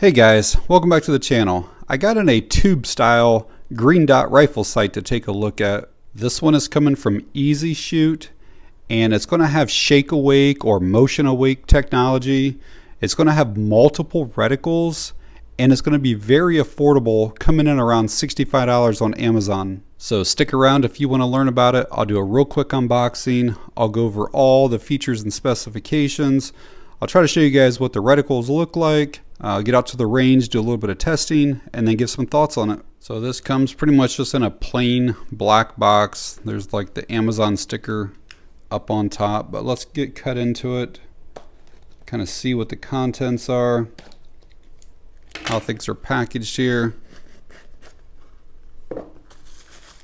Hey guys, welcome back to the channel. I got in a tube style green dot rifle sight to take a look at. This one is coming from EZshoot and it's going to have shake awake or motion awake technology. It's going to have multiple reticles and it's going to be very affordable, coming in around $65 on Amazon. So stick around if you want to learn about it. I'll do a real quick unboxing. I'll go over all the features and specifications. I'll try to show you guys what the reticles look like, get out to the range, do a little bit of testing, and then give some thoughts on it. So this comes pretty much just in a plain black box. There's like the Amazon sticker up on top, but let's get cut into it, kind of see what the contents are, how things are packaged here.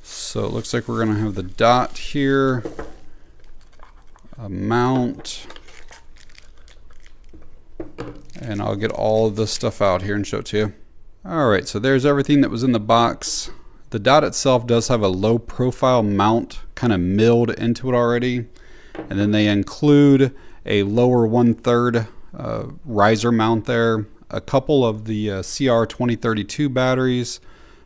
So it looks like we're going to have the dot here, a mount, and I'll get all of this stuff out here and show it to you. Alright, so there's everything that was in the box. The dot itself does have a low profile mount kind of milled into it already. And then they include a lower 1/3 riser mount there, a couple of the CR2032 batteries,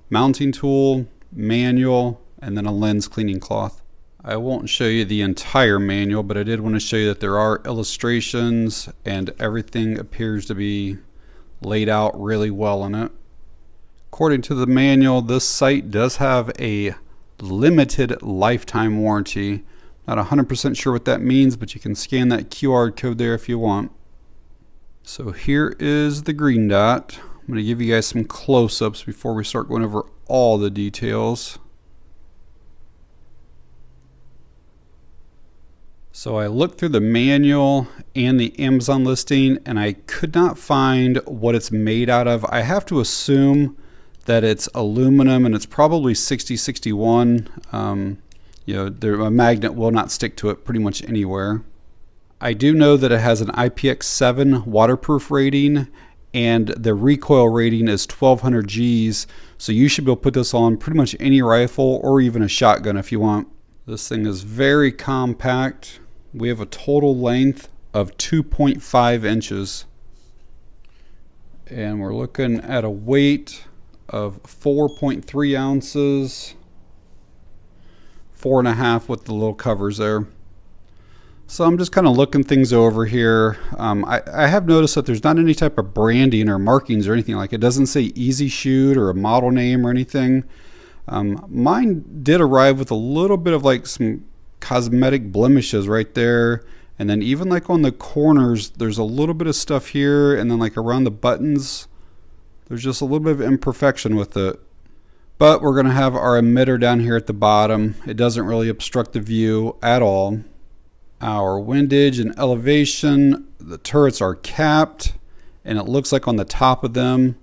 mounting tool, manual, and then a lens cleaning cloth. I won't show you the entire manual, but I did want to show you that there are illustrations and everything appears to be laid out really well in it. According to the manual, this sight does have a limited lifetime warranty. Not 100% sure what that means, but you can scan that QR code there if you want. So here is the green dot. I'm going to give you guys some close-ups before we start going over all the details. So I looked through the manual and the Amazon listing and I could not find what it's made out of. I have to assume that it's aluminum and it's probably 6061. A magnet will not stick to it pretty much anywhere. I do know that it has an IPX7 waterproof rating and the recoil rating is 1200 Gs. So you should be able to put this on pretty much any rifle or even a shotgun if you want. This thing is very compact. We have a total length of 2.5 inches. And we're looking at a weight of 4.3 ounces. 4.5 with the little covers there. So I'm just kind of looking things over here. I have noticed that there's not any type of branding or markings or anything. Like it doesn't say EZshoot or a model name or anything. Mine did arrive with a little bit of like some cosmetic blemishes right there, and then even like on the corners there's a little bit of stuff here, and then like around the buttons there's just a little bit of imperfection with it. But we're going to have our emitter down here at the bottom. It doesn't really obstruct the view at all. Our windage and elevation, the turrets are capped, and it looks like on the top of them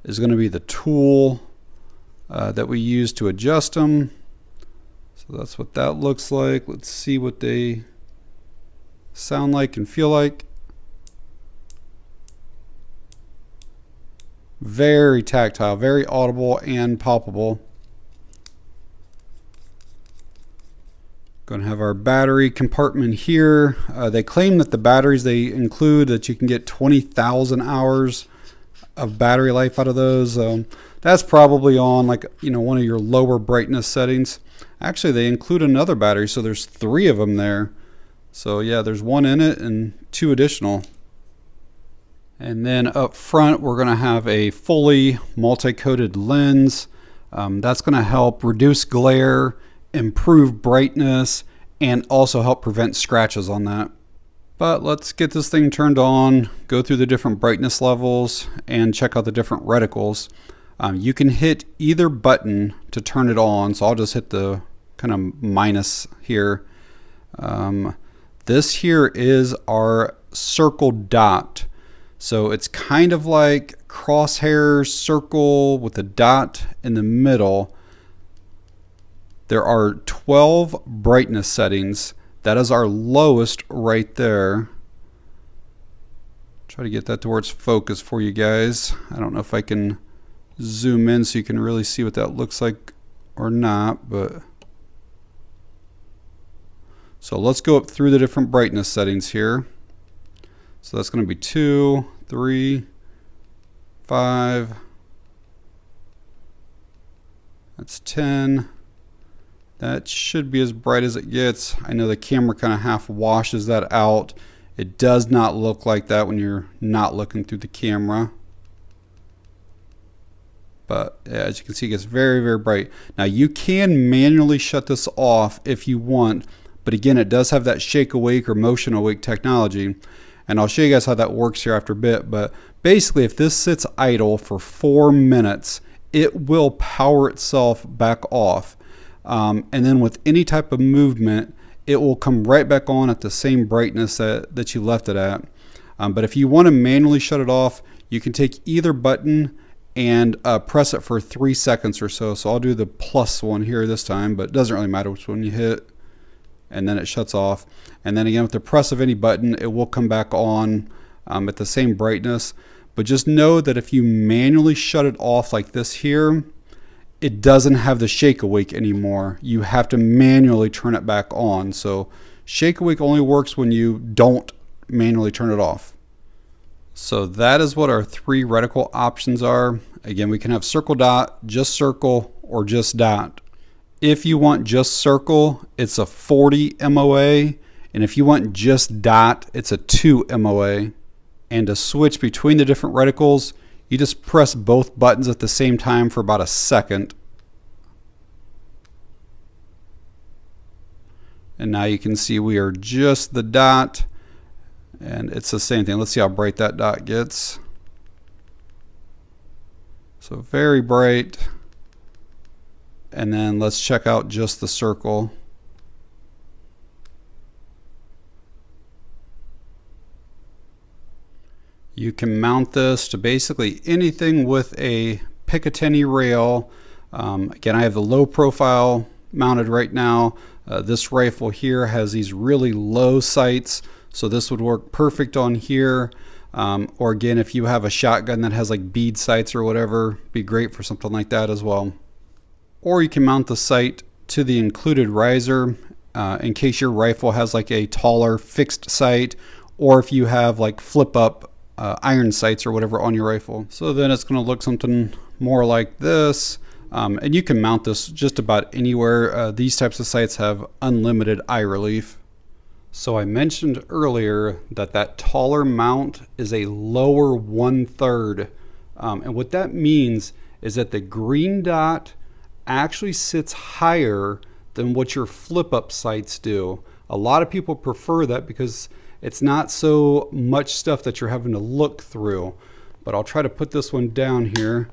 is going to be the tool that we use to adjust them. So that's what that looks like. Let's see what they sound like and feel like. Very tactile, very audible and palpable. Going to have our battery compartment here. They claim that the batteries they include, that you can get 20,000 hours of battery life out of those. That's probably on like one of your lower brightness settings. Actually, they include another battery, so there's 3 of them there. So yeah, there's 1 in it and 2 additional. And then up front, we're going to have a fully multi-coated lens. That's going to help reduce glare, improve brightness, and also help prevent scratches on that. But let's get this thing turned on, go through the different brightness levels, and check out the different reticles. You can hit either button to turn it on, so I'll just hit the kind of minus here. This here is our circle dot. So it's kind of like crosshair circle with a dot in the middle. There are 12 brightness settings. That is our lowest right there. Try to get that towards focus for you guys. I don't know if I can zoom in so you can really see what that looks like or not, but so let's go up through the different brightness settings here. So that's going to be 2, 3, 5. That's 10. That should be as bright as it gets. I know the camera kind of half washes that out. It does not look like that when you're not looking through the camera. But yeah, as you can see, it gets very, very bright. Now you can manually shut this off if you want, but again, it does have that shake awake or motion awake technology. And I'll show you guys how that works here after a bit. But basically, if this sits idle for 4 minutes, it will power itself back off. And then with any type of movement, it will come right back on at the same brightness that you left it at. But if you want to manually shut it off, you can take either button and press it for 3 seconds or so. So I'll do the plus one here this time, but it doesn't really matter which one you hit. And then it shuts off. And then again, with the press of any button, it will come back on at the same brightness. But just know that if you manually shut it off like this here, it doesn't have the shake awake anymore. You have to manually turn it back on. So shake awake only works when you don't manually turn it off. So that is what our 3 reticle options are. Again, we can have circle dot, just circle, or just dot. If you want just circle, it's a 40 MOA. And if you want just dot, it's a 2 MOA. And to switch between the different reticles, you just press both buttons at the same time for about a second. And now you can see we are just the dot. And it's the same thing. Let's see how bright that dot gets. So very bright. And then let's check out just the circle. You can mount this to basically anything with a Picatinny rail. Again, I have the low profile mounted right now. This rifle here has these really low sights, so this would work perfect on here. Or again, if you have a shotgun that has like bead sights or whatever, be great for something like that as well. Or you can mount the sight to the included riser in case your rifle has like a taller fixed sight, or if you have like flip up iron sights or whatever on your rifle. So then it's going to look something more like this. And you can mount this just about anywhere. These types of sights have unlimited eye relief. So I mentioned earlier that taller mount is a lower 1/3. And what that means is that the green dot actually sits higher than what your flip up sights do. A lot of people prefer that because it's not so much stuff that you're having to look through. But I'll try to put this one down here.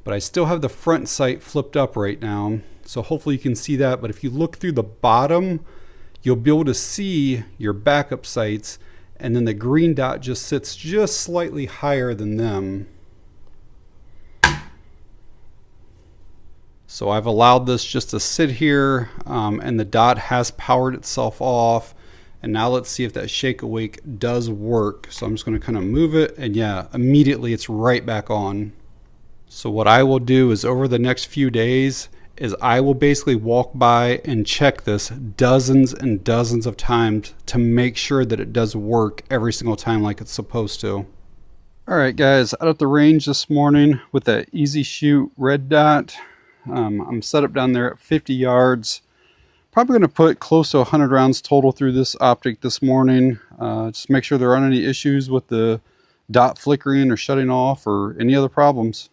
But I still have the front sight flipped up right now. So hopefully you can see that. But if you look through the bottom, you'll be able to see your backup sights. And then the green dot just sits just slightly higher than them. So I've allowed this just to sit here, and the dot has powered itself off. And now let's see if that shake awake does work. So I'm just going to kind of move it, and yeah, immediately it's right back on. So what I will do is over the next few days is I will basically walk by and check this dozens and dozens of times to make sure that it does work every single time like it's supposed to. All right, guys, out at the range this morning with that EZshoot red dot. I'm set up down there at 50 yards. Probably going to put close to 100 rounds total through this optic this morning. Just make sure there aren't any issues with the dot flickering or shutting off or any other problems.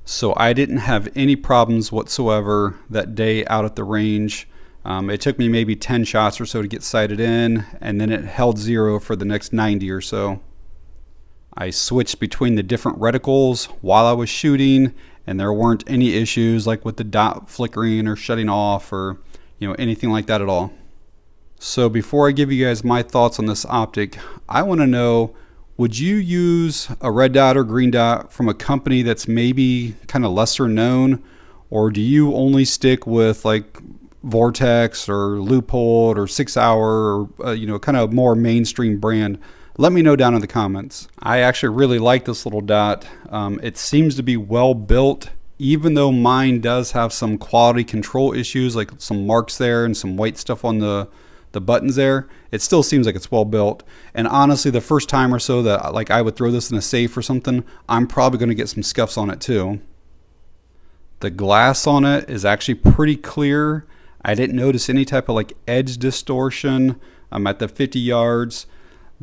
So I didn't have any problems whatsoever that day out at the range. It took me maybe 10 shots or so to get sighted in, and then it held 0 for the next 90 or so. I switched between the different reticles while I was shooting, and there weren't any issues like with the dot flickering or shutting off or anything like that at all. So before I give you guys my thoughts on this optic, I want to know, would you use a red dot or green dot from a company that's maybe kind of lesser known, or do you only stick with like Vortex or Leupold or 6 Hour or kind of more mainstream brand? Let me know down in the comments. I actually really like this little dot. It seems to be well built, even though mine does have some quality control issues, like some marks there and some white stuff on the buttons there. It still seems like it's well built. And honestly, the first time or so that like I would throw this in a safe or something, I'm probably going to get some scuffs on it too. The glass on it is actually pretty clear. I didn't notice any type of like edge distortion. I'm at the 50 yards.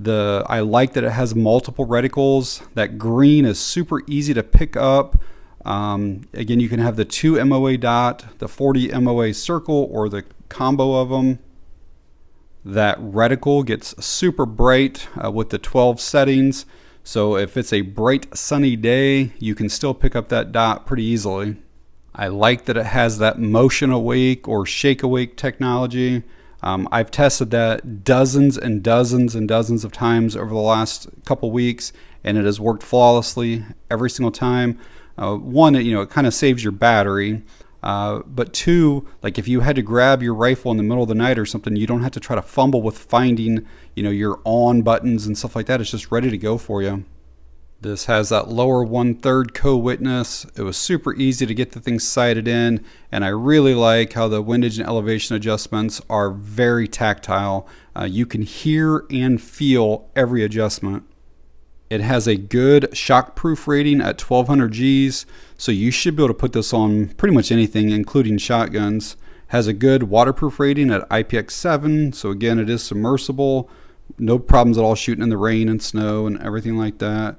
I like that it has multiple reticles. That green is super easy to pick up. Again, you can have the 2 MOA dot, the 40 MOA circle, or the combo of them. That reticle gets super bright with the 12 settings. So if it's a bright sunny day, you can still pick up that dot pretty easily. I like that it has that motion awake or shake awake technology. I've tested that dozens and dozens and dozens of times over the last couple weeks, and it has worked flawlessly every single time. One, it kind of saves your battery. But two, like if you had to grab your rifle in the middle of the night or something, you don't have to try to fumble with finding, your on buttons and stuff like that. It's just ready to go for you. This has that lower 1/3 co-witness. It was super easy to get the thing sighted in, and I really like how the windage and elevation adjustments are very tactile. You can hear and feel every adjustment. It has a good shockproof rating at 1200 Gs, so you should be able to put this on pretty much anything, including shotguns. Has a good waterproof rating at IPX7, so again, it is submersible. No problems at all shooting in the rain and snow and everything like that.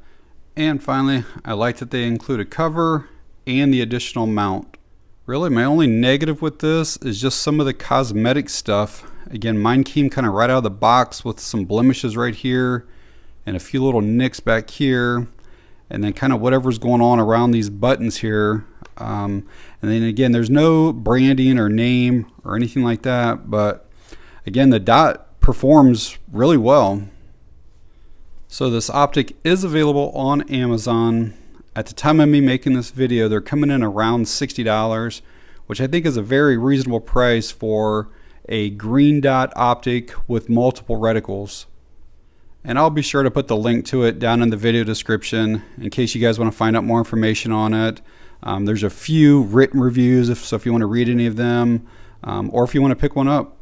And finally, I like that they include a cover and the additional mount. Really, my only negative with this is just some of the cosmetic stuff. Again, mine came kind of right out of the box with some blemishes right here and a few little nicks back here, and then kind of whatever's going on around these buttons here. And then again, there's no branding or name or anything like that, but again, the dot performs really well. So this optic is available on Amazon. At the time of me making this video, they're coming in around $60, which I think is a very reasonable price for a green dot optic with multiple reticles. And I'll be sure to put the link to it down in the video description in case you guys want to find out more information on it. There's a few written reviews, if you want to read any of them, or if you want to pick one up.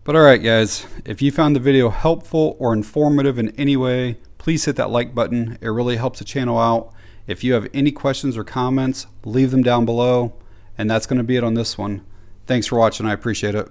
But alright guys, if you found the video helpful or informative in any way, please hit that like button. It really helps the channel out. If you have any questions or comments, leave them down below. And that's going to be it on this one. Thanks for watching. I appreciate it.